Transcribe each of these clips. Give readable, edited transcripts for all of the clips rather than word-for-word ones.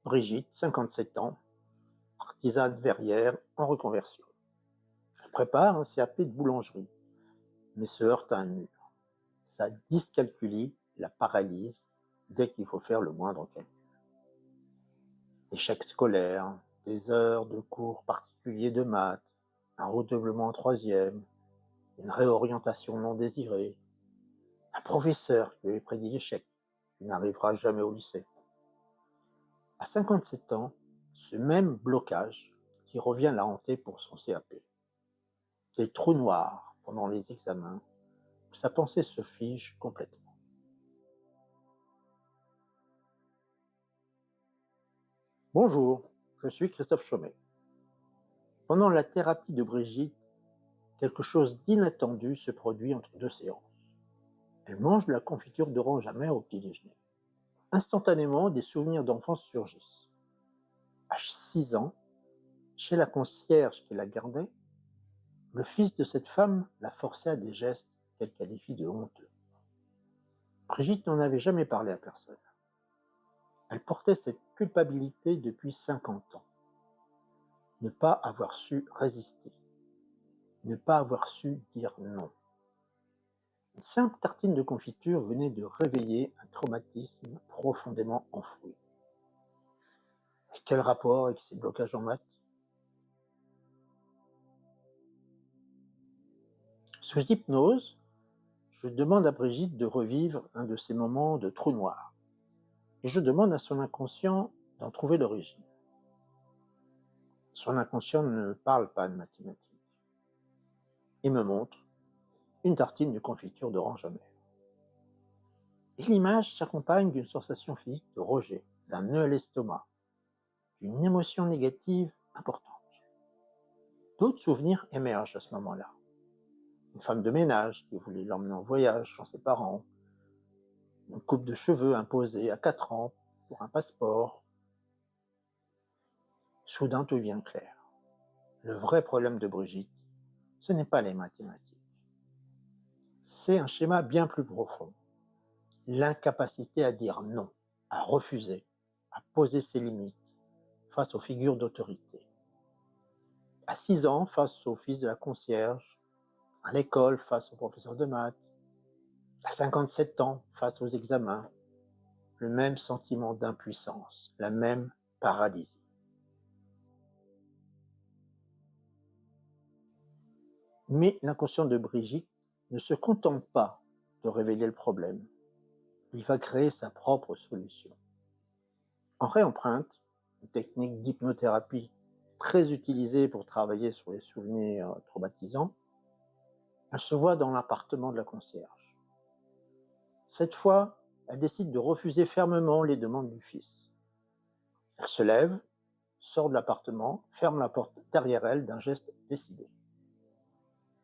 Brigitte, 57 ans, artisane verrière en reconversion. Elle prépare un CAP de boulangerie, mais se heurte à un mur. Sa dyscalculie la paralyse dès qu'il faut faire le moindre calcul. Échec scolaire, des heures de cours particuliers de maths, un redoublement en troisième, une réorientation non désirée, un professeur qui lui avait prédit l'échec, qui n'arrivera jamais au lycée. À 57 ans, ce même blocage qui revient la hanter pour son CAP. Des trous noirs pendant les examens, où sa pensée se fige complètement. Bonjour, je suis Christophe Chaumet. Pendant la thérapie de Brigitte, quelque chose d'inattendu se produit entre deux séances. Elle mange de la confiture d'orange amère au petit déjeuner. Instantanément, des souvenirs d'enfance surgissent. À 6 ans, chez la concierge qui la gardait, le fils de cette femme la forçait à des gestes qu'elle qualifie de honteux. Brigitte n'en avait jamais parlé à personne. Elle portait cette culpabilité depuis 50 ans. Ne pas avoir su résister, ne pas avoir su dire non. Une simple tartine de confiture venait de réveiller un traumatisme profondément enfoui. Et quel rapport avec ces blocages en maths? Sous hypnose, je demande à Brigitte de revivre un de ces moments de trou noir. Et je demande à son inconscient d'en trouver l'origine. Son inconscient ne parle pas de mathématiques. Il me montre une tartine de confiture d'orange amère. Et l'image s'accompagne d'une sensation physique de rejet, d'un nœud à l'estomac, d'une émotion négative importante. D'autres souvenirs émergent à ce moment-là. Une femme de ménage qui voulait l'emmener en voyage sans ses parents, une coupe de cheveux imposée à 4 ans pour un passeport. Soudain, tout devient clair. Le vrai problème de Brigitte, ce n'est pas les mathématiques. C'est un schéma bien plus profond. L'incapacité à dire non, à refuser, à poser ses limites face aux figures d'autorité. À 6 ans, face au fils de la concierge, à l'école, face au professeur de maths, à 57 ans, face aux examens, le même sentiment d'impuissance, la même paralysie. Mais l'inconscient de Brigitte ne se contente pas de révéler le problème. Il va créer sa propre solution. En réempreinte, une technique d'hypnothérapie très utilisée pour travailler sur les souvenirs traumatisants, elle se voit dans l'appartement de la concierge. Cette fois, elle décide de refuser fermement les demandes du fils. Elle se lève, sort de l'appartement, ferme la porte derrière elle d'un geste décidé.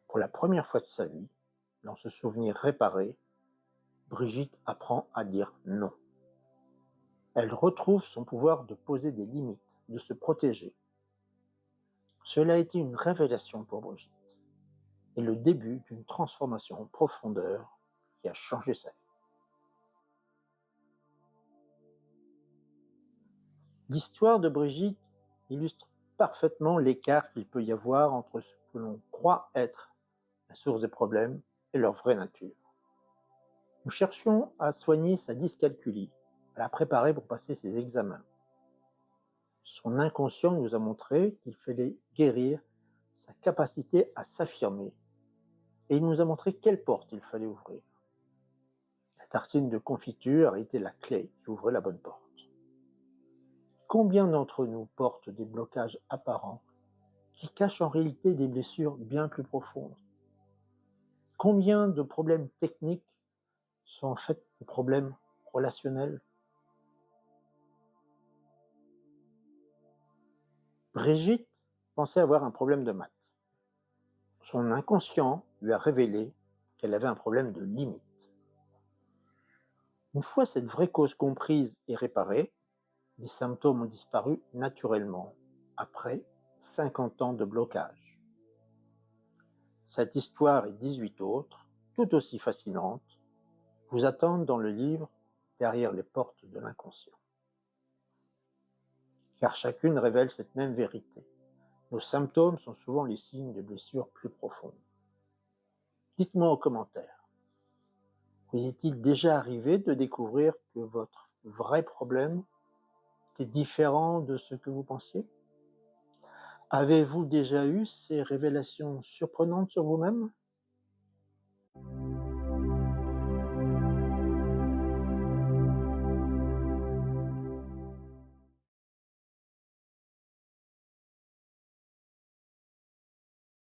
Pour la première fois de sa vie, dans ce souvenir réparé, Brigitte apprend à dire non. Elle retrouve son pouvoir de poser des limites, de se protéger. Cela a été une révélation pour Brigitte et le début d'une transformation en profondeur qui a changé sa vie. L'histoire de Brigitte illustre parfaitement l'écart qu'il peut y avoir entre ce que l'on croit être la source des problèmes et leur vraie nature. Nous cherchions à soigner sa dyscalculie, à la préparer pour passer ses examens. Son inconscient nous a montré qu'il fallait guérir sa capacité à s'affirmer et il nous a montré quelle porte il fallait ouvrir. La tartine de confiture a été la clé qui ouvrait la bonne porte. Combien d'entre nous portent des blocages apparents qui cachent en réalité des blessures bien plus profondes? Combien de problèmes techniques sont en fait des problèmes relationnels? Brigitte pensait avoir un problème de maths. Son inconscient lui a révélé qu'elle avait un problème de limite. Une fois cette vraie cause comprise et réparée, les symptômes ont disparu naturellement, après 50 ans de blocage. Cette histoire et 18 autres, tout aussi fascinantes, vous attendent dans le livre Derrière les portes de l'inconscient. car chacune révèle cette même vérité. Nos symptômes sont souvent les signes de blessures plus profondes. Dites-moi en commentaire, vous est-il déjà arrivé de découvrir que votre vrai problème était différent de ce que vous pensiez? Avez-vous déjà eu ces révélations surprenantes sur vous-même?